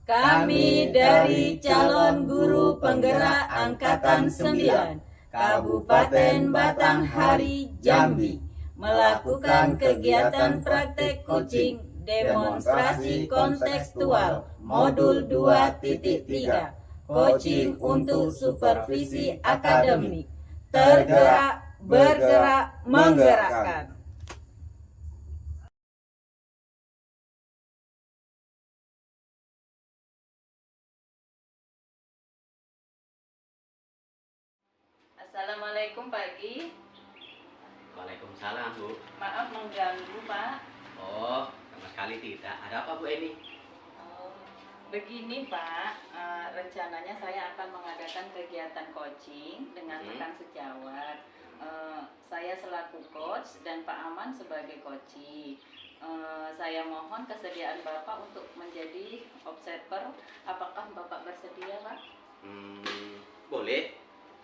Kami dari calon guru penggerak Angkatan 9 Kabupaten Batanghari, Jambi melakukan kegiatan praktek coaching demonstrasi kontekstual modul 2.3 coaching untuk supervisi akademik tergerak, bergerak, menggerakkan. Assalamualaikum pagi. Waalaikumsalam, Bu. Maaf mengganggu, Pak. Oh, sama sekali tidak. Ada apa, Bu Eni? Begini Pak, rencananya saya akan mengadakan kegiatan coaching dengan rekan sejawat. Saya selaku coach dan Pak Aman sebagai coaching. Saya mohon kesediaan Bapak untuk menjadi observer. Apakah Bapak bersedia, Pak? Boleh.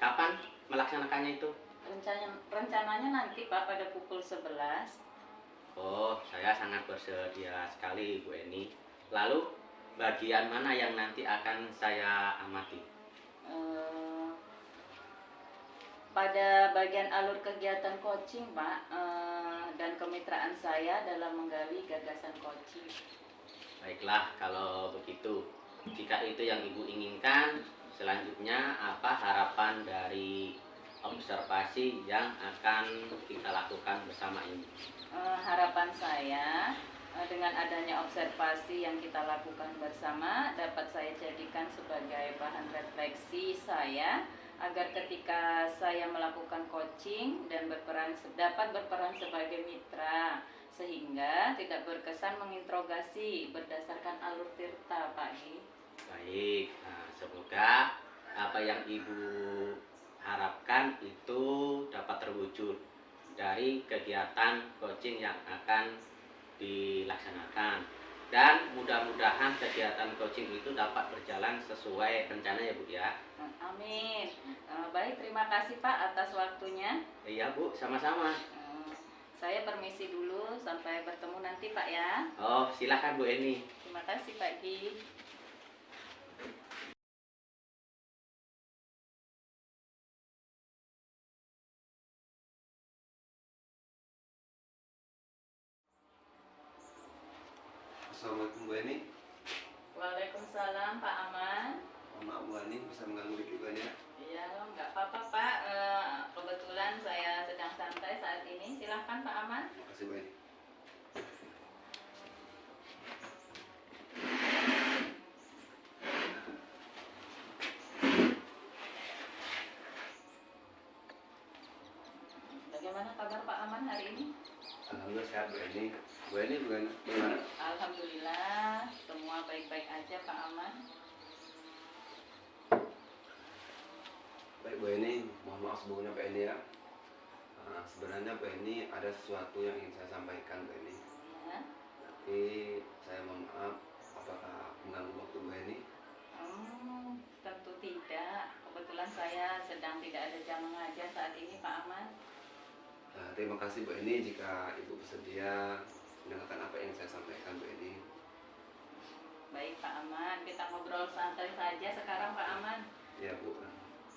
Kapan melaksanakannya itu? Rencananya nanti Pak pada pukul 11. Oh, saya sangat bersedia sekali, Bu Eni. Lalu, bagian mana yang nanti akan saya amati? Pada bagian alur kegiatan coaching, Pak, dan kemitraan saya dalam menggali gagasan coaching. Baiklah, kalau begitu. Jika itu yang Ibu inginkan, selanjutnya apa harapan dari observasi yang akan kita lakukan bersama ini? Harapan saya dengan adanya observasi yang kita lakukan bersama dapat saya jadikan sebagai bahan refleksi saya agar ketika saya melakukan coaching dan dapat berperan sebagai mitra sehingga tidak berkesan menginterogasi berdasarkan alur tirta, Pak Gi. Baik, semoga apa yang Ibu harapkan itu dapat terwujud dari kegiatan coaching yang akan dilaksanakan, dan mudah-mudahan kegiatan coaching itu dapat berjalan sesuai rencana ya, Bu ya. Amin. Baik, terima kasih Pak atas waktunya. Iya, Bu, sama-sama. Saya permisi dulu, sampai bertemu nanti Pak ya. Oh, silakan Bu Eni. Terima kasih Pak Gi. Assalamualaikum Bu Eni. Waalaikumsalam Pak Aman. Maaf Bu Eni, bisa mengganggu dikit Bu Eni ya? Iya, nggak apa-apa Pak. Kebetulan saya sedang santai saat ini. Silahkan Pak Aman. Terima kasih Bu Eni. Bagaimana kabar Pak Aman hari ini? Alhamdulillah sehat Bu Eni. Bu Eni bagaimana? Alhamdulillah, semua baik-baik aja Pak Aman. Baik Bu Eni, mohon maaf sebelumnya Bu Eni ya. Sebenarnya Bu Eni ada sesuatu yang ingin saya sampaikan Bu Eni. Ya. Tapi saya mohon maaf, apakah mengganggu waktu Bu Eni? Tentu tidak. Kebetulan saya sedang tidak ada jam mengajar saat ini Pak Aman. Terima kasih Bu Eni jika Ibu bersedia mendengarkan apa yang saya sampaikan Bu Eni. Baik Pak Aman, kita ngobrol santai saja sekarang Pak Aman. Ya Bu,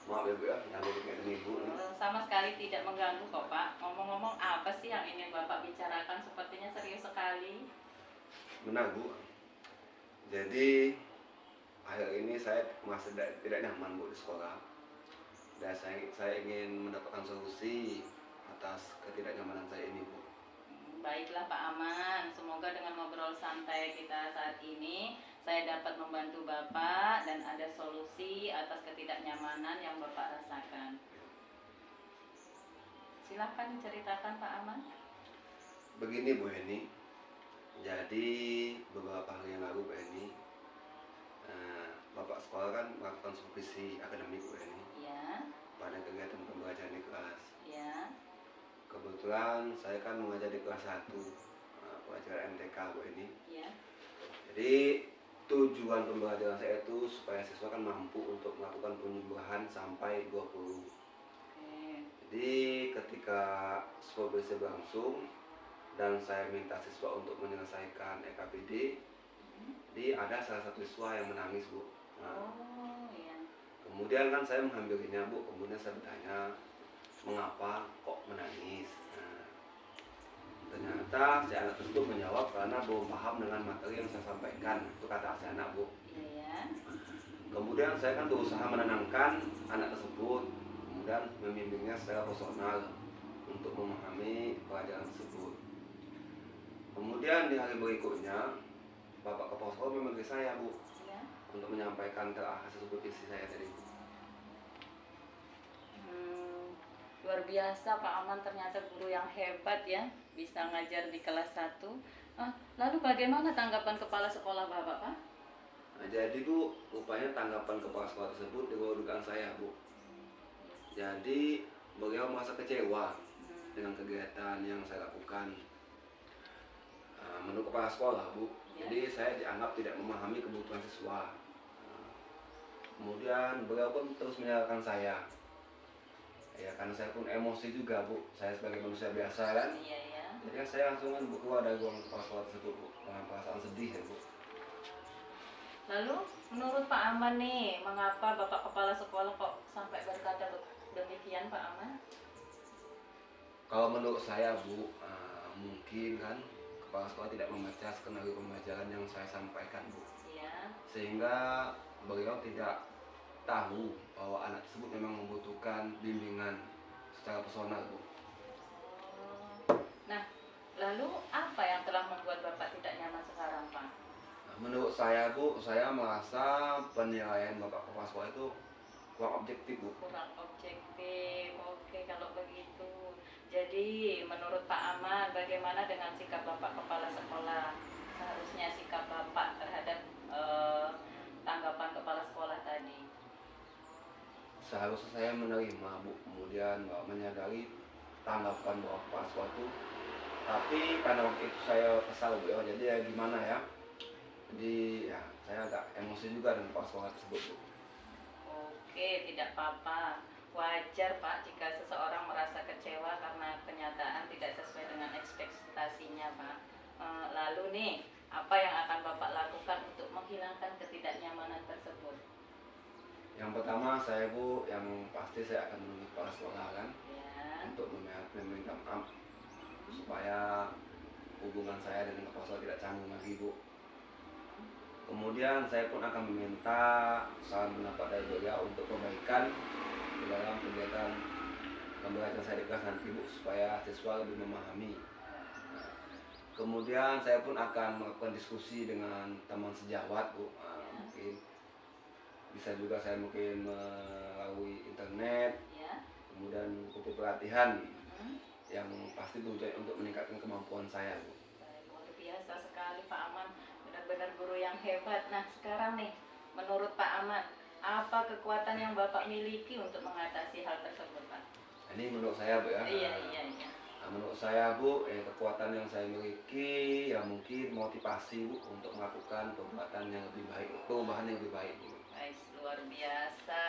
maaf ya Bu ya, ganggu kegiatan Ibu. Sama sekali tidak mengganggu kok Pak. Ngomong-ngomong, apa sih yang ingin Bapak bicarakan? Sepertinya serius sekali. Benar Bu. Jadi akhir ini saya merasa tidak nyaman Bu di sekolah. Dan saya ingin mendapatkan solusi atas ketidaknyamanan saya ini Bu. Baiklah Pak Aman, semoga dengan ngobrol santai kita saat ini saya dapat membantu Bapak dan ada solusi atas ketidaknyamanan yang Bapak rasakan. Silahkan diceritakan Pak Aman. Begini Bu Eni, jadi beberapa hari yang lalu Bu Eni, Bapak sekolah kan melakukan supervisi akademik Bu Eni. Ya. Pada kegiatan pembelajaran di kelas. Ya. Kebetulan saya kan mengajar di kelas 1, pelajaran MTK Bu Eni. Ya. Jadi tujuan pembelajaran saya itu supaya siswa kan mampu untuk melakukan penyuluhan sampai 20. Jadi ketika supervisi berlangsung dan saya minta siswa untuk menyelesaikan EKPD, Jadi ada salah satu siswa yang menangis, Bu. Nah, Oh, iya. kemudian kan saya menghampirinya, Bu. Kemudian saya bertanya, mengapa kok menangis? Nah, ternyata si anak tersebut menjawab karena belum paham dengan materi yang saya sampaikan. Itu kata si anak, Bu. Iya ya. Kemudian saya kan berusaha menenangkan anak tersebut, kemudian membimbingnya secara personal untuk memahami pelajaran tersebut. Kemudian di hari berikutnya, Bapak Kepala Sekolah memanggil saya, Bu, Iya. untuk menyampaikan ke hasil supervisi saya tadi. Luar biasa Pak Aman, ternyata guru yang hebat ya, bisa ngajar di kelas 1. Lalu bagaimana tanggapan kepala sekolah Bapak, Pak? Nah, jadi Bu, rupanya tanggapan kepala sekolah tersebut di luar dugaan saya, Bu. Jadi beliau merasa kecewa dengan kegiatan yang saya lakukan. Menurut kepala sekolah, Bu, Ya. jadi saya dianggap tidak memahami kebutuhan siswa. Kemudian beliau pun terus menyalahkan saya. Ya, karena saya pun emosi juga, Bu. Saya sebagai manusia biasa kan. Iya ya. Jadi saya langsung kan keluar dari ruang kepala sekolah tersebut, Bu, dengan perasaan sedih ya, Bu. Lalu menurut Pak Aman nih, mengapa Bapak kepala sekolah kok sampai berkata demikian Pak Aman? Kalau menurut saya, Bu, mungkin kan kepala sekolah tidak membaca skenario pembelajaran yang saya sampaikan, Bu. Iya. Sehingga beliau tidak tahu bahwa anak tersebut memang membutuhkan bimbingan secara personal, Bu. Nah, lalu apa yang telah membuat Bapak tidak nyaman sekarang, Pak? Nah, menurut saya, Bu, saya merasa penilaian Bapak kepala sekolah itu kurang objektif, Bu. Kurang objektif. Oke, kalau begitu. Jadi, menurut Pak Aman, bagaimana dengan sikap Bapak kepala sekolah? Seharusnya sikap Bapak terhadap tanggapan kepala sekolah tadi. Seharusnya saya menerima, Bu, kemudian Bapak menyadari tanggapan Bapak kepala sekolah itu. Tapi karena waktu itu saya kesal, Bu, ya, jadi ya gimana ya. Jadi ya saya agak emosi juga dengan kepala sekolah tersebut, Bu. Oke, tidak apa-apa. Wajar Pak jika seseorang merasa kecewa karena kenyataan tidak sesuai dengan ekspektasinya Pak. Lalu nih, apa yang akan Bapak lakukan untuk menghilangkan ketidaknyamanan tersebut? Yang pertama saya, Bu, yang pasti saya akan menemui kepala sekolah kan Ya, untuk meminta maaf supaya hubungan saya dengan kepala sekolah tidak canggung lagi, Bu. Kemudian saya pun akan meminta saran pendapat dari beliau untuk perbaikan di dalam kegiatan pembelajaran saya di kelas nanti, Bu, supaya siswa lebih memahami. Nah, kemudian saya pun akan melakukan diskusi dengan teman sejawat, Bu. Mungkin bisa juga saya mungkin melalui internet, ya. kemudian mengikuti pelatihan Hmm. yang pasti tujuannya untuk meningkatkan kemampuan saya, Bu. Baik, luar biasa sekali Pak Aman, benar-benar guru yang hebat. Nah, sekarang nih, menurut Pak Aman, apa kekuatan yang Bapak miliki untuk mengatasi hal tersebut, Pak? Ini menurut saya, Bu, ya. Iya. Nah, menurut saya, Bu, kekuatan yang saya miliki ya mungkin motivasi, Bu, untuk melakukan perbuatan yang lebih baik, perubahan yang lebih baik, Bu. Guys, luar biasa,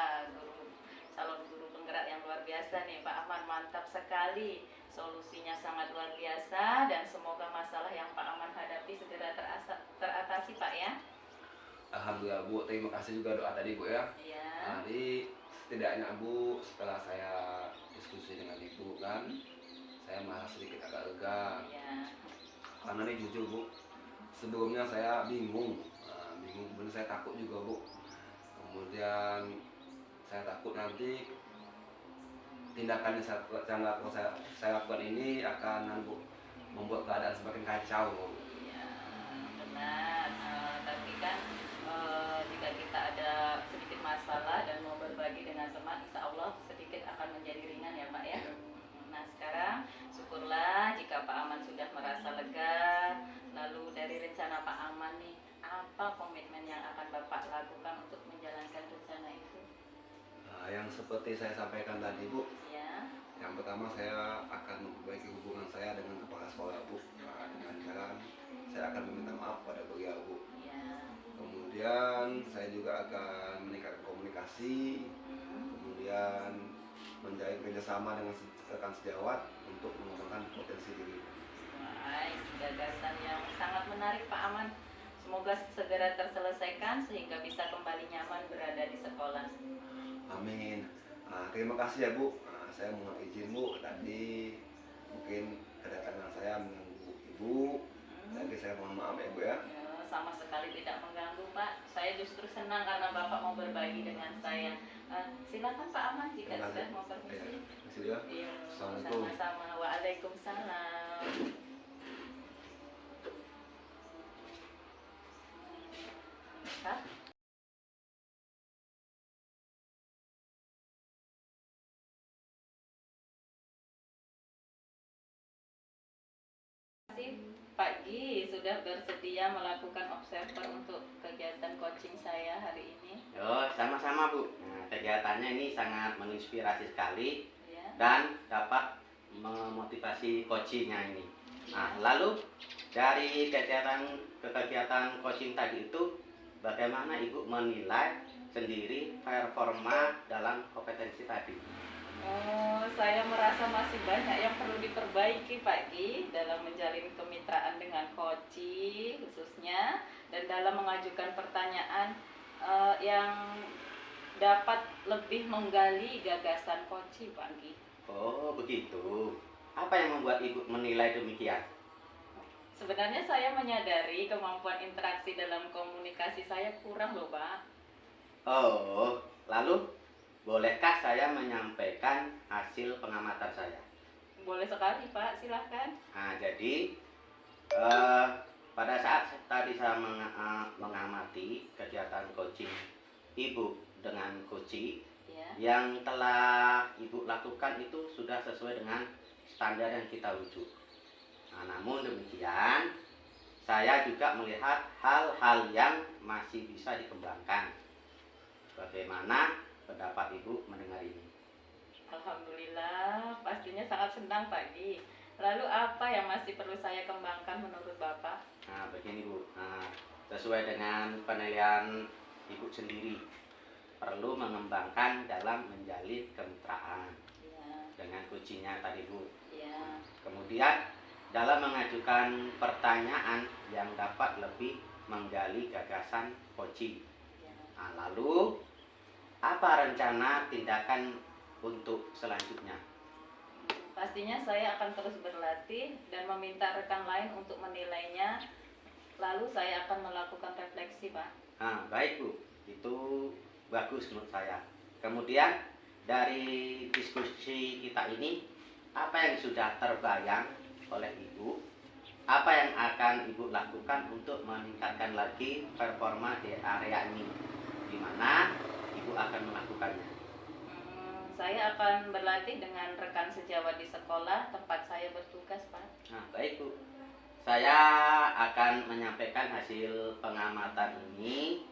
calon guru penggerak yang luar biasa nih Pak Aman, mantap sekali. Solusinya sangat luar biasa dan semoga masalah yang Pak Aman hadapi segera teratasi Pak ya. Alhamdulillah, Bu, terima kasih juga doa tadi, Bu, ya. Iya. Jadi setidaknya, Bu, setelah saya diskusi dengan Ibu kan, saya merasa sedikit agak lega. Iya. Karena ini jujur, Bu, sebelumnya saya bingung, kemudian saya takut juga, Bu. Kemudian saya takut nanti tindakan yang saya lakukan ini akan, Bu, membuat keadaan semakin kacau, Bu. Iya, benar. Tapi kan jika kita ada sedikit masalah dan mau berbagi dengan teman, insya Allah sedikit akan menjadi ringan ya Pak ya. Ya. Nah sekarang syukurlah jika Pak Aman sudah merasa lega. Lalu dari rencana Pak Aman nih, apa komitmen yang akan Bapak lakukan untuk menjalankan rencana itu? Nah, yang seperti saya sampaikan tadi, Bu, Ya, yang pertama saya akan memperbaiki hubungan saya dengan kepala sekolah, Bu. Nah, dengan cara saya akan meminta maaf pada beliau, Bu. ya. Kemudian saya juga akan meningkatkan komunikasi, kemudian menjalin kerjasama dengan rekan sejawat untuk mengembangkan potensi diri. Baik, gagasan yang sangat menarik Pak Aman. Semoga segera terselesaikan sehingga bisa kembali nyaman berada di sekolah. Amin. Terima kasih ya Bu. Saya mohon izin Bu, tadi mungkin kedatangan saya mengganggu Ibu. Jadi saya mohon maaf ya Bu ya. Ya, sama sekali tidak mengganggu Pak. Saya justru senang karena Bapak mau berbagi dengan saya. Silakan Pak Ahmad jika Terima kasih. sudah mau permisi. Terima kasih ya. Iya, Assalamualaikum. sama-sama. Waalaikumsalam. Kak? Terima kasih Pak Gi sudah bersedia melakukan observer untuk kegiatan coaching saya hari ini. Oh, sama-sama Bu. Nah, kegiatannya ini sangat menginspirasi sekali Ya. dan dapat memotivasi coachingnya ini. Nah, lalu dari kegiatan ke kegiatan coaching tadi itu, bagaimana Ibu menilai sendiri performa dalam kompetensi tadi? Oh, saya merasa masih banyak yang perlu diperbaiki Pak Gi dalam menjalin kemitraan dengan coaching khususnya dan dalam mengajukan pertanyaan yang dapat lebih menggali gagasan coaching Pak Gi. Oh, begitu. Apa yang membuat Ibu menilai demikian? Sebenarnya saya menyadari kemampuan interaksi dalam komunikasi saya kurang loh Pak. Oh, lalu bolehkah saya menyampaikan hasil pengamatan saya? Boleh sekali Pak, silahkan. Nah, jadi pada saat tadi saya mengamati kegiatan coaching Ibu dengan coaching Ya. yang telah Ibu lakukan itu sudah sesuai dengan standar yang kita rujuk. Nah, namun demikian, saya juga melihat hal-hal yang masih bisa dikembangkan. Bagaimana pendapat Ibu mendengar ini? Alhamdulillah, pastinya sangat senang Pak Gi. Lalu apa yang masih perlu saya kembangkan menurut Bapak? Nah, begini Bu, sesuai dengan penilaian Ibu sendiri, perlu mengembangkan dalam menjalin kemitraan Ya, dengan coachingnya tadi Bu. ya. Kemudian dalam mengajukan pertanyaan yang dapat lebih menggali gagasan coaching. Ya. Nah, lalu apa rencana tindakan untuk selanjutnya? Pastinya saya akan terus berlatih dan meminta rekan lain untuk menilainya. Lalu saya akan melakukan refleksi, Pak. Nah, baik Bu, itu bagus menurut saya. Kemudian dari diskusi kita ini, apa yang sudah terbayang oleh Ibu? Apa yang akan Ibu lakukan untuk meningkatkan lagi performa di area ini? Di mana Ibu akan melakukannya? Saya akan berlatih dengan rekan sejawat di sekolah tempat saya bertugas, Pak. Nah, baik Bu. Saya akan menyampaikan hasil pengamatan ini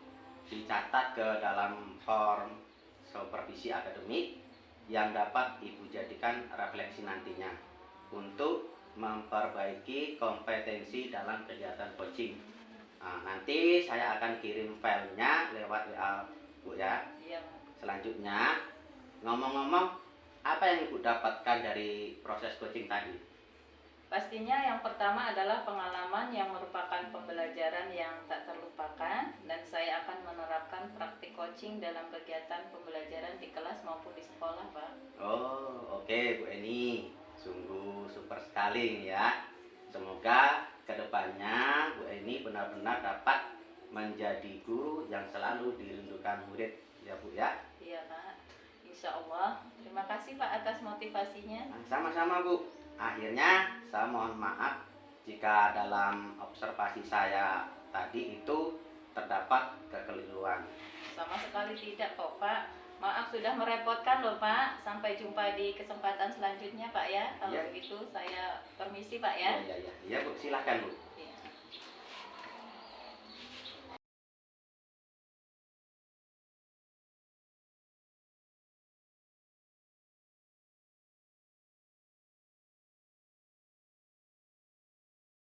dicatat ke dalam form supervisi akademik yang dapat Ibu jadikan refleksi nantinya untuk memperbaiki kompetensi dalam kegiatan coaching. Nah, nanti saya akan kirim filenya lewat WA Bu ya. Iya, Pak. Selanjutnya, ngomong-ngomong, apa yang Ibu dapatkan dari proses coaching tadi? Pastinya yang pertama adalah pengalaman yang merupakan pembelajaran yang tak terlupakan dan saya akan menerapkan praktik coaching dalam kegiatan pembelajaran di kelas maupun di sekolah, Pak. Oh, oke Bu Eni. Sungguh super sekali nih ya. Semoga kedepannya Bu Eni benar-benar dapat menjadi guru yang selalu dirindukan murid ya Bu ya. Iya, Pak. Insya Allah. Terima kasih, Pak, atas motivasinya. Nah, sama-sama Bu. Akhirnya saya mohon maaf jika dalam observasi saya tadi itu terdapat kekeliruan. Sama sekali tidak kok, Pak. Maaf sudah merepotkan loh, Pak. Sampai jumpa di kesempatan selanjutnya, Pak ya. Kalau Ya. begitu saya permisi, Pak ya. Iya Bu, silahkan Bu.